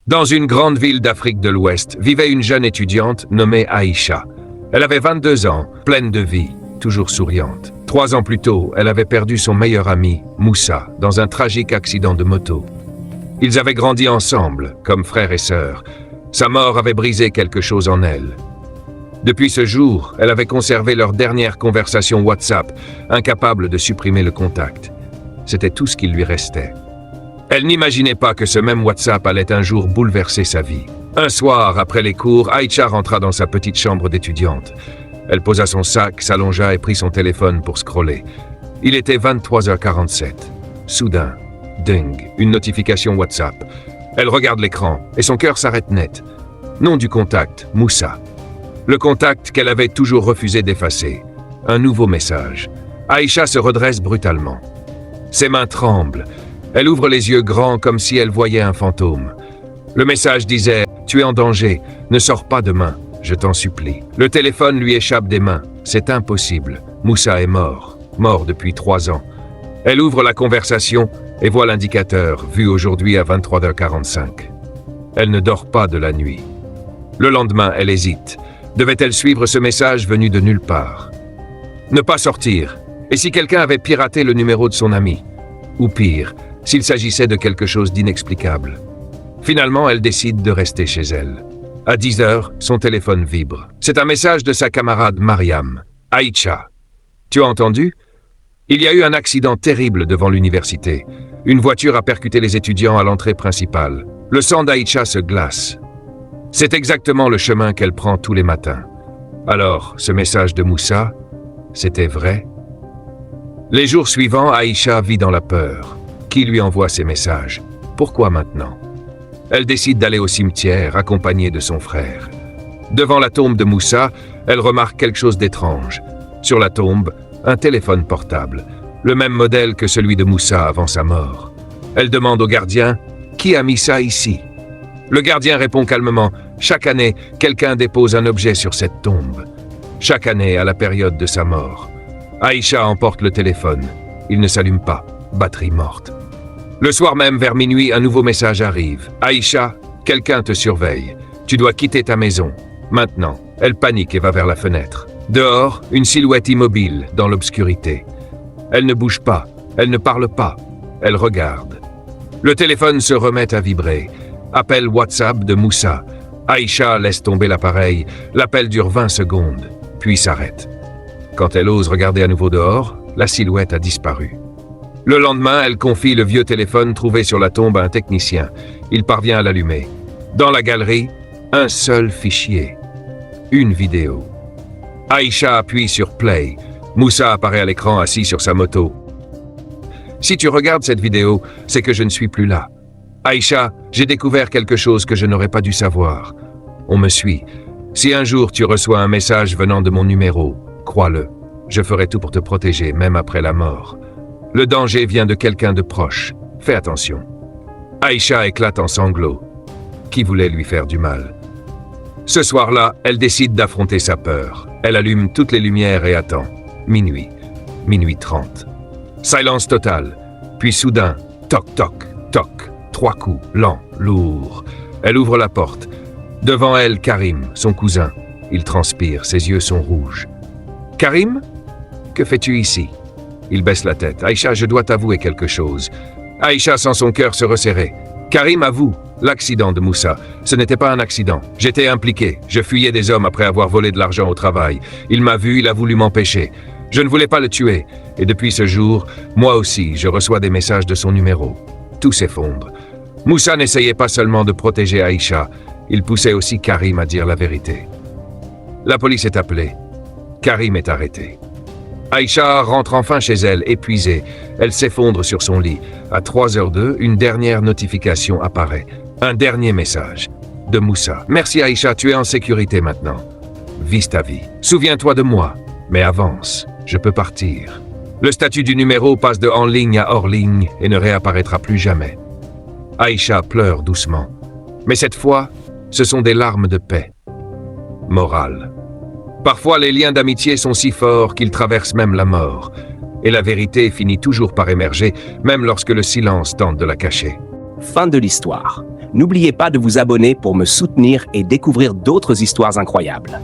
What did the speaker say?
Dans une grande ville d'Afrique de l'Ouest vivait une jeune étudiante nommée Aïcha. Elle avait 22 ans, pleine de vie, toujours souriante. 3 ans plus tôt, elle avait perdu son meilleur ami, Moussa, dans un tragique accident de moto. Ils avaient grandi ensemble, comme frères et sœurs. Sa mort avait brisé quelque chose en elle. Depuis ce jour, elle avait conservé leur dernière conversation WhatsApp, incapable de supprimer le contact. C'était tout ce qui lui restait. Elle n'imaginait pas que ce même WhatsApp allait un jour bouleverser sa vie. Un soir, après les cours, Aïcha rentra dans sa petite chambre d'étudiante. Elle posa son sac, s'allongea et prit son téléphone pour scroller. Il était 23h47. Soudain, ding, une notification WhatsApp. Elle regarde l'écran et son cœur s'arrête net. Nom du contact, Moussa. Le contact qu'elle avait toujours refusé d'effacer. Un nouveau message. Aïcha se redresse brutalement. Ses mains tremblent. Elle ouvre les yeux grands comme si elle voyait un fantôme. Le message disait « Tu es en danger, ne sors pas demain, je t'en supplie ». Le téléphone lui échappe des mains. C'est impossible. Moussa est mort. Mort depuis 3 ans. Elle ouvre la conversation et voit l'indicateur, vu aujourd'hui à 23h45. Elle ne dort pas de la nuit. Le lendemain, elle hésite. Devait-elle suivre ce message venu de nulle part? Ne pas sortir. Et si quelqu'un avait piraté le numéro de son ami? Ou pire, s'il s'agissait de quelque chose d'inexplicable. Finalement, elle décide de rester chez elle. À 10h, son téléphone vibre. C'est un message de sa camarade Mariam. « Aïcha, tu as entendu? Il y a eu un accident terrible devant l'université. Une voiture a percuté les étudiants à l'entrée principale. Le sang d'Aïcha se glace. C'est exactement le chemin qu'elle prend tous les matins. Alors, ce message de Moussa, c'était vrai? Les jours suivants, Aïcha vit dans la peur. Qui lui envoie ces messages? Pourquoi maintenant? Elle décide d'aller au cimetière, accompagnée de son frère. Devant la tombe de Moussa, elle remarque quelque chose d'étrange. Sur la tombe, un téléphone portable, le même modèle que celui de Moussa avant sa mort. Elle demande au gardien « Qui a mis ça ici ?» Le gardien répond calmement « Chaque année, quelqu'un dépose un objet sur cette tombe. Chaque année, à la période de sa mort. » Aïcha emporte le téléphone. Il ne s'allume pas. Batterie morte. Le soir même, vers minuit, un nouveau message arrive. « Aïcha, quelqu'un te surveille. Tu dois quitter ta maison. Maintenant. » Elle panique et va vers la fenêtre. Dehors, une silhouette immobile, dans l'obscurité. Elle ne bouge pas. Elle ne parle pas. Elle regarde. Le téléphone se remet à vibrer. Appel WhatsApp de Moussa. Aïcha laisse tomber l'appareil. L'appel dure 20 secondes, puis s'arrête. Quand elle ose regarder à nouveau dehors, la silhouette a disparu. Le lendemain, elle confie le vieux téléphone trouvé sur la tombe à un technicien. Il parvient à l'allumer. Dans la galerie, un seul fichier. Une vidéo. Aïcha appuie sur Play. Moussa apparaît à l'écran assis sur sa moto. Si tu regardes cette vidéo, c'est que je ne suis plus là. Aïcha, j'ai découvert quelque chose que je n'aurais pas dû savoir. On me suit. Si un jour tu reçois un message venant de mon numéro, crois-le. Je ferai tout pour te protéger, même après la mort. Le danger vient de quelqu'un de proche. Fais attention. Aïcha éclate en sanglots. Qui voulait lui faire du mal? Ce soir-là, elle décide d'affronter sa peur. Elle allume toutes les lumières et attend. Minuit. Minuit 30. Silence total. Puis soudain, toc toc, toc. 3 coups, lents, lourds. Elle ouvre la porte. Devant elle, Karim, son cousin. Il transpire, ses yeux sont rouges. Karim? Que fais-tu ici? Il baisse la tête. Aïcha, je dois t'avouer quelque chose. Aïcha sent son cœur se resserrer. Karim avoue. L'accident de Moussa. Ce n'était pas un accident. J'étais impliqué. Je fuyais des hommes après avoir volé de l'argent au travail. Il m'a vu, il a voulu m'empêcher. Je ne voulais pas le tuer. Et depuis ce jour, moi aussi, je reçois des messages de son numéro. Tout s'effondre. Moussa n'essayait pas seulement de protéger Aïcha. Il poussait aussi Karim à dire la vérité. La police est appelée. Karim est arrêté. Aïcha rentre enfin chez elle, épuisée. Elle s'effondre sur son lit. À 3h02, une dernière notification apparaît. Un dernier message. De Moussa. Merci Aïcha, tu es en sécurité maintenant. Vis ta vie. Souviens-toi de moi. Mais avance. Je peux partir. Le statut du numéro passe de en ligne à hors ligne et ne réapparaîtra plus jamais. Aïcha pleure doucement. Mais cette fois, ce sont des larmes de paix. Morale. Parfois, les liens d'amitié sont si forts qu'ils traversent même la mort. Et la vérité finit toujours par émerger, même lorsque le silence tente de la cacher. Fin de l'histoire. N'oubliez pas de vous abonner pour me soutenir et découvrir d'autres histoires incroyables.